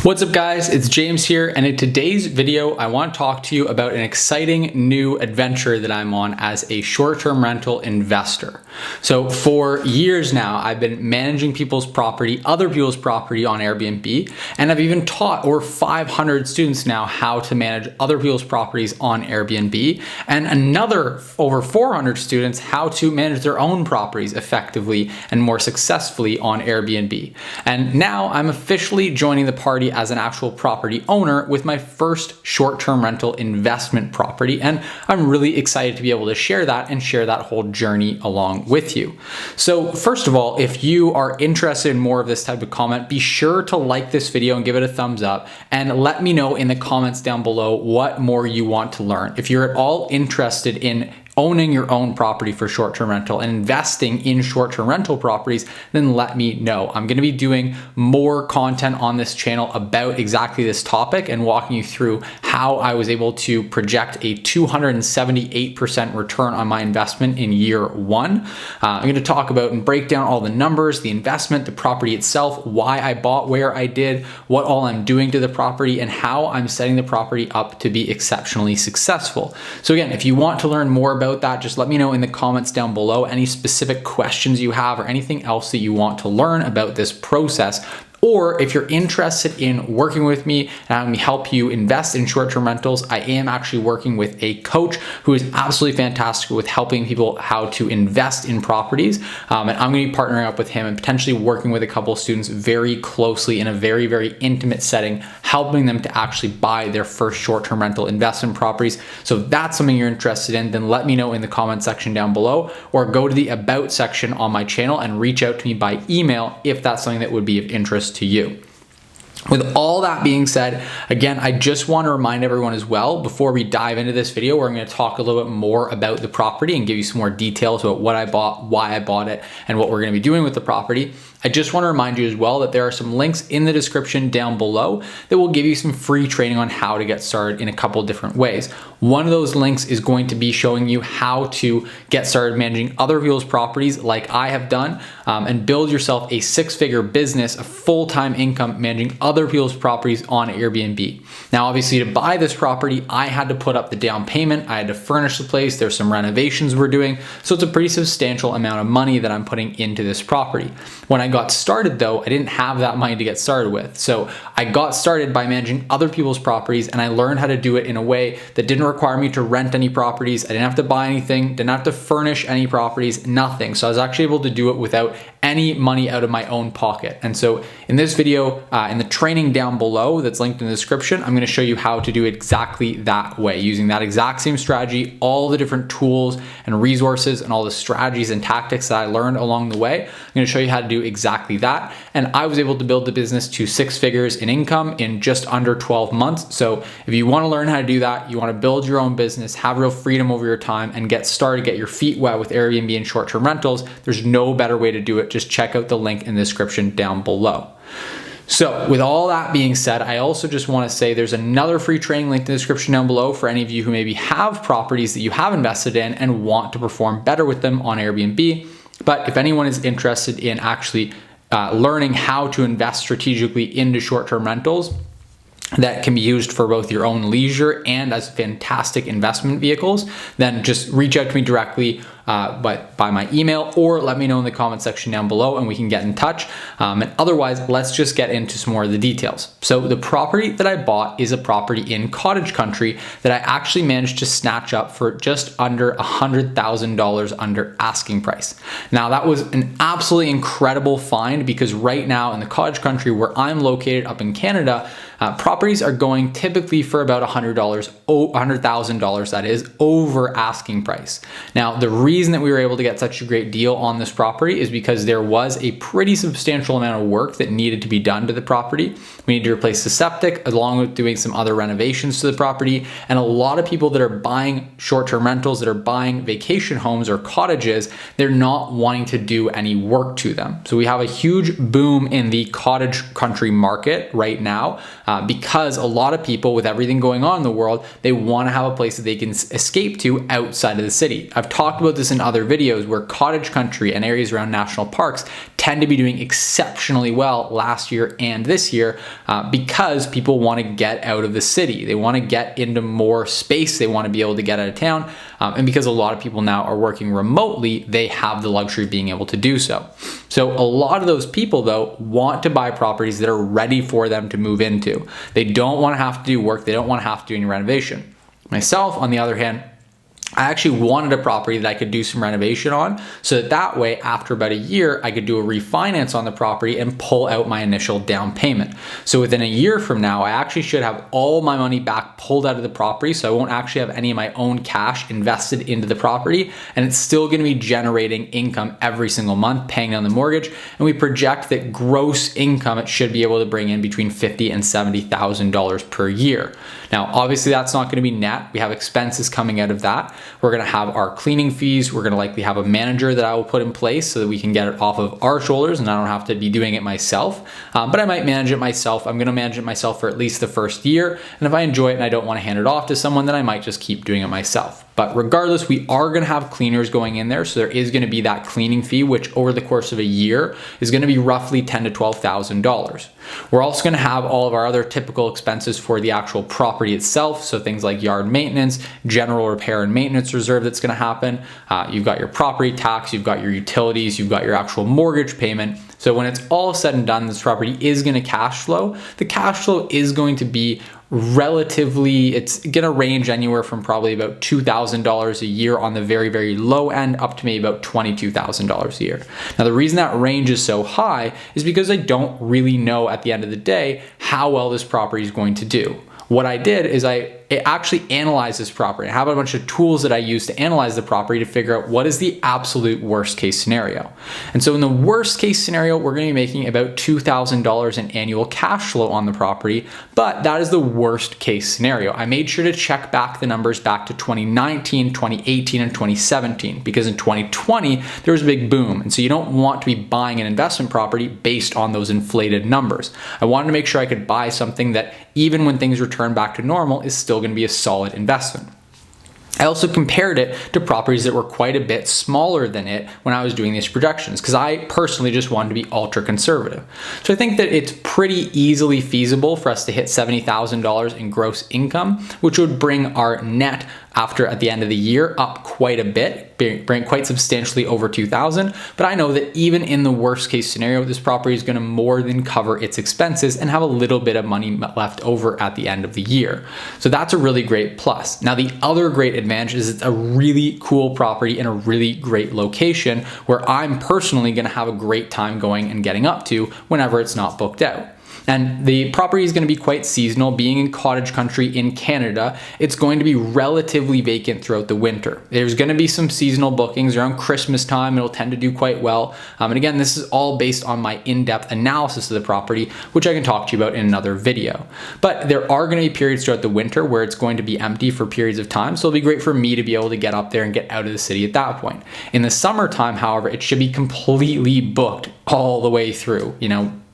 What's up guys, it's James here, and in today's video I want to talk to you about an exciting new adventure that I'm on as a short-term rental investor. So for years now I've been managing other people's property on Airbnb, and I've even taught over 500 students now how to manage other people's properties on Airbnb, and another over 400 students how to manage their own properties effectively and more successfully on Airbnb. And now I'm officially joining the party as an actual property owner with my first short-term rental investment property, and I'm really excited to be able to share that and share that whole journey along with you. So first of all, if you are interested in more of this type of content, be sure to like this video and give it a thumbs up, and let me know in the comments down below what more you want to learn. If you're at all interested in owning your own property for short-term rental and investing in short-term rental properties, then let me know. I'm gonna be doing more content on this channel about exactly this topic and walking you through how I was able to project a 278% return on my investment in year one. I'm gonna talk about and break down all the numbers, the investment, the property itself, why I bought where I did, what all I'm doing to the property, and how I'm setting the property up to be exceptionally successful. So again, if you want to learn more about that, just let me know in the comments down below any specific questions you have or anything else that you want to learn about this process. Or if you're interested in working with me and having me help you invest in short-term rentals, I am actually working with a coach who is absolutely fantastic with helping people how to invest in properties. And I'm going to be partnering up with him and potentially working with a couple of students very closely in a very, very intimate setting, helping them to actually buy their first short-term rental investment properties. So if that's something you're interested in, then let me know in the comment section down below, or go to the About section on my channel and reach out to me by email if that's something that would be of interest to you. With all that being said, again, I just want to remind everyone as well, before we dive into this video, where I'm going to talk a little bit more about the property and give you some more details about what I bought, why I bought it, and what we're going to be doing with the property. I just want to remind you as well that there are some links in the description down below that will give you some free training on how to get started in a couple of different ways. One of those links is going to be showing you how to get started managing other people's properties like I have done, and build yourself a six-figure business, a full-time income managing other people's properties on Airbnb. Now, obviously, to buy this property, I had to put up the down payment. I had to furnish the place. There's some renovations we're doing. So it's a pretty substantial amount of money that I'm putting into this property. When I got started though, I didn't have that money to get started with. So I got started by managing other people's properties, and I learned how to do it in a way that didn't require me to rent any properties. I didn't have to buy anything, didn't have to furnish any properties, nothing. So I was actually able to do it without any money out of my own pocket. And so in this video, in the training down below that's linked in the description, I'm going to show you how to do it exactly that way, using that exact same strategy, all the different tools and resources and all the strategies and tactics that I learned along the way. I'm going to show you how to do exactly that. And I was able to build the business to 6 figures in income in just under 12 months. So if you want to learn how to do that, you want to build your own business, have real freedom over your time, and get started, get your feet wet with Airbnb and short-term rentals, there's no better way to do it. Just check out the link in the description down below. So with all that being said, I also just want to say there's another free training link in the description down below for any of you who maybe have properties that you have invested in and want to perform better with them on Airbnb. But if anyone is interested in actually learning how to invest strategically into short-term rentals that can be used for both your own leisure and as fantastic investment vehicles, then just reach out to me directly by my email, or let me know in the comment section down below and we can get in touch. And otherwise, let's just get into some more of the details. So the property that I bought is a property in cottage country that I actually managed to snatch up for just under $100,000 under asking price. Now that was an absolutely incredible find, because right now in the cottage country where I'm located up in Canada, properties are going typically for about $100,000, that is, over asking price. Now, the reason that we were able to get such a great deal on this property is because there was a pretty substantial amount of work that needed to be done to the property. We need to replace the septic along with doing some other renovations to the property. And a lot of people that are buying short-term rentals, that are buying vacation homes or cottages, they're not wanting to do any work to them. So we have a huge boom in the cottage country market right now, because a lot of people, with everything going on in the world, they want to have a place that they can escape to outside of the city. I've talked about this this in other videos where cottage country and areas around national parks tend to be doing exceptionally well last year and this year because people want to get out of the city. They want to get into more space. They want to be able to get out of town. And because a lot of people now are working remotely, they have the luxury of being able to do so. So a lot of those people, though, want to buy properties that are ready for them to move into. They don't want to have to do work. They don't want to have to do any renovation. Myself, on the other hand, I actually wanted a property that I could do some renovation on so that way, after about a year, I could do a refinance on the property and pull out my initial down payment. So within a year from now, I actually should have all my money back pulled out of the property. So I won't actually have any of my own cash invested into the property, and it's still going to be generating income every single month, paying down the mortgage. And we project that gross income, it should be able to bring in between $50,000 and $70,000 per year. Now, obviously that's not going to be net. We have expenses coming out of that. We're going to have our cleaning fees. We're going to likely have a manager that I will put in place so that we can get it off of our shoulders and I don't have to be doing it myself. But I might manage it myself. I'm going to manage it myself for at least the first year. And if I enjoy it and I don't want to hand it off to someone, then I might just keep doing it myself. But regardless, we are going to have cleaners going in there. So there is going to be that cleaning fee, which over the course of a year is going to be roughly $10,000 to $12,000. We're also going to have all of our other typical expenses for the actual property itself. So things like yard maintenance, general repair and maintenance reserve that's going to happen. You've got your property tax, you've got your utilities, you've got your actual mortgage payment. So when it's all said and done, this property is going to cash flow. The cash flow is going to be relatively, it's going to range anywhere from probably about $2,000 a year on the very, very low end up to maybe about $22,000 a year. Now, the reason that range is so high is because I don't really know at the end of the day how well this property is going to do. What I did is I actually analyzed this property. I have a bunch of tools that I use to analyze the property to figure out what is the absolute worst case scenario. And so in the worst case scenario, we're going to be making about $2,000 in annual cash flow on the property, but that is the worst case scenario. I made sure to check back the numbers back to 2019, 2018, and 2017, because in 2020, there was a big boom. And so you don't want to be buying an investment property based on those inflated numbers. I wanted to make sure I could buy something that even when things return back to normal is still going to be a solid investment. I also compared it to properties that were quite a bit smaller than it when I was doing these projections, because I personally just wanted to be ultra conservative. So I think that it's pretty easily feasible for us to hit $70,000 in gross income, which would bring our net at the end of the year up quite a bit, bring quite substantially over 2,000. But I know that even in the worst case scenario, this property is going to more than cover its expenses and have a little bit of money left over at the end of the year. So that's a really great plus. Now, the other great advantage is it's a really cool property in a really great location where I'm personally going to have a great time going and getting up to whenever it's not booked out. And the property is going to be quite seasonal. Being in cottage country in Canada, it's going to be relatively vacant throughout the winter. There's going to be some seasonal bookings around Christmas time. It'll tend to do quite well. And again, this is all based on my in-depth analysis of the property, which I can talk to you about in another video. But there are going to be periods throughout the winter where it's going to be empty for periods of time. So it'll be great for me to be able to get up there and get out of the city at that point. In the summertime, however, it should be completely booked all the way through.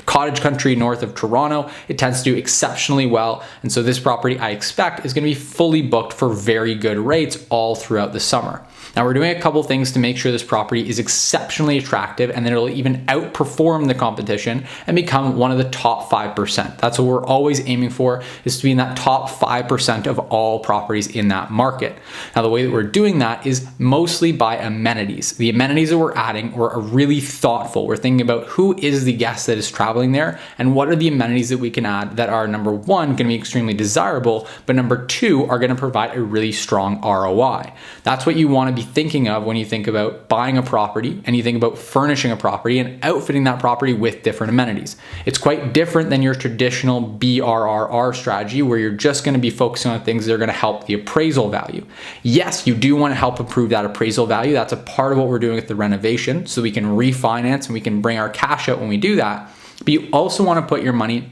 Cottage country north of Toronto, it tends to do exceptionally well. And so this property, I expect, is going to be fully booked for very good rates all throughout the summer. Now, we're doing a couple things to make sure this property is exceptionally attractive and that it'll even outperform the competition and become one of the top 5%. That's what we're always aiming for, is to be in that top 5% of all properties in that market. Now, the way that we're doing that is mostly by amenities. The amenities that we're adding are really thoughtful. We're thinking about who is the guest that is traveling there and what are the amenities that we can add that are, number one, going to be extremely desirable, but number two, are going to provide a really strong ROI. That's what you want to be thinking of when you think about buying a property and you think about furnishing a property and outfitting that property with different amenities. It's quite different than your traditional BRRR strategy where you're just going to be focusing on things that are going to help the appraisal value. Yes, you do want to help improve that appraisal value. That's a part of what we're doing with the renovation, so we can refinance and we can bring our cash out when we do that. But you also want to put your money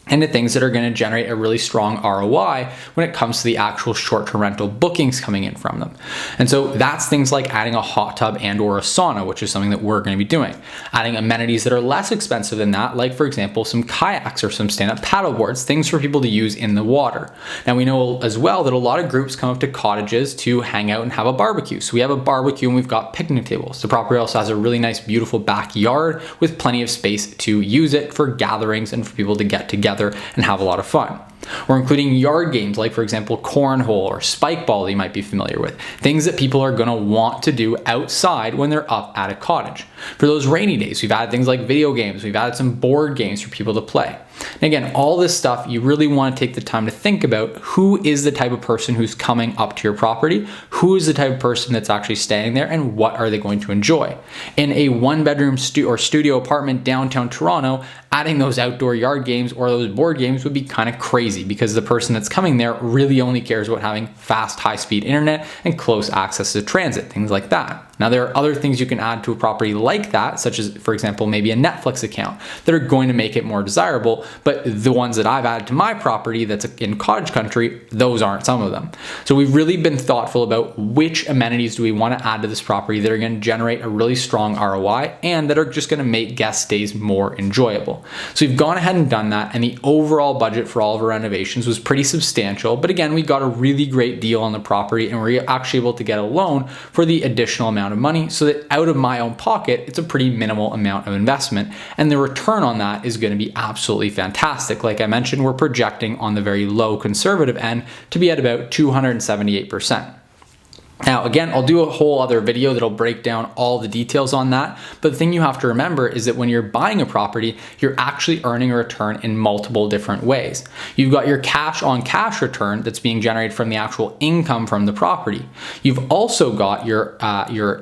into things that are going to generate a really strong ROI when it comes to the actual short-term rental bookings coming in from them. And so that's things like adding a hot tub and or a sauna, which is something that we're going to be doing. Adding amenities that are less expensive than that, like for example, some kayaks or some stand-up paddle boards, things for people to use in the water. Now we know as well that a lot of groups come up to cottages to hang out and have a barbecue. So we have a barbecue and we've got picnic tables. The property also has a really nice, beautiful backyard with plenty of space to use it for gatherings and for people to get together and have a lot of fun. We're including yard games like, for example, cornhole or spike ball that you might be familiar with. Things that people are going to want to do outside when they're up at a cottage. For those rainy days, we've added things like video games. We've added some board games for people to play. And again, all this stuff, you really want to take the time to think about who is the type of person who's coming up to your property, who is the type of person that's actually staying there, and what are they going to enjoy. In a one-bedroom or studio apartment downtown Toronto, adding those outdoor yard games or those board games would be kind of crazy because the person that's coming there really only cares about having fast, high-speed internet and close access to transit, things like that. Now, there are other things you can add to a property like that, such as, for example, maybe a Netflix account that are going to make it more desirable, but the ones that I've added to my property that's in cottage country, those aren't some of them. So we've really been thoughtful about which amenities do we want to add to this property that are going to generate a really strong ROI and that are just going to make guest stays more enjoyable. So we've gone ahead and done that, and the overall budget for all of our renovations was pretty substantial, but again, we got a really great deal on the property and we're actually able to get a loan for the additional amount of money so that out of my own pocket, it's a pretty minimal amount of investment. And the return on that is going to be absolutely fantastic. Like I mentioned, we're projecting on the very low conservative end to be at about 278%. Now, again, I'll do a whole other video that'll break down all the details on that. But the thing you have to remember is that when you're buying a property, you're actually earning a return in multiple different ways. You've got your cash on cash return that's being generated from the actual income from the property. You've also got your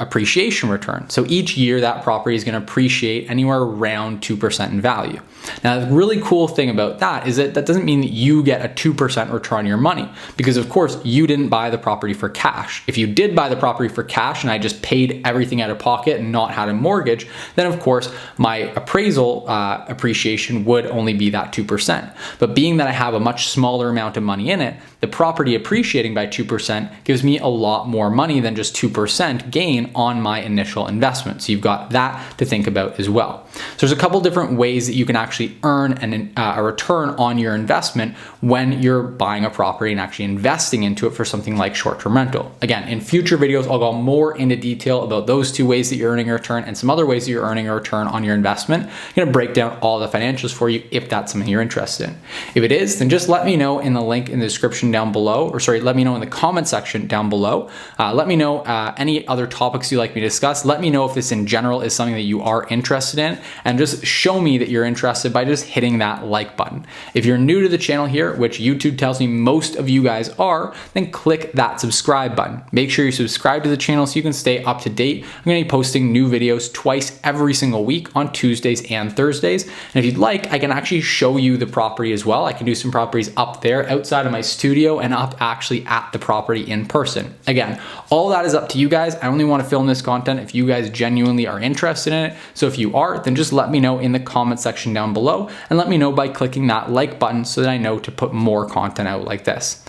appreciation return. So each year that property is going to appreciate anywhere around 2% in value. Now, the really cool thing about that is that that doesn't mean that you get a 2% return on your money, because of course you didn't buy the property for cash. If you did buy the property for cash and I just paid everything out of pocket and not had a mortgage, then of course my appraisal appreciation would only be that 2%. But being that I have a much smaller amount of money in it, the property appreciating by 2% gives me a lot more money than just 2% gain on my initial investment. So you've got that to think about as well. So there's a couple different ways that you can actually earn a return on your investment when you're buying a property and actually investing into it for something like short-term rental. Again, in future videos, I'll go more into detail about those two ways that you're earning a return and some other ways that you're earning a return on your investment. I'm going to break down all the financials for you if that's something you're interested in. If it is, then just let me know in the link in the description down below, or sorry, let me know in the comment section down below. Let me know any other topics you'd like me to discuss. Let me know if this in general is something that you are interested in, and just show me that you're interested by just hitting that like button. If you're new to the channel here, which YouTube tells me most of you guys are, then click that subscribe button. Make sure you subscribe to the channel so you can stay up to date. I'm going to be posting new videos twice every single week on Tuesdays and Thursdays. And if you'd like, I can actually show you the property as well. I can do some properties up there outside of my studio and up actually at the property in person. Again, all that is up to you guys. I only want to film this content if you guys genuinely are interested in it. So if you are, then just let me know in the comment section down below, and let me know by clicking that like button so that I know to put more content out like this.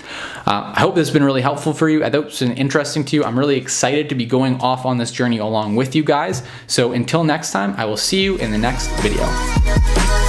I hope this has been really helpful for you. I hope it's been interesting to you. I'm really excited to be going off on this journey along with you guys. So until next time, I will see you in the next video.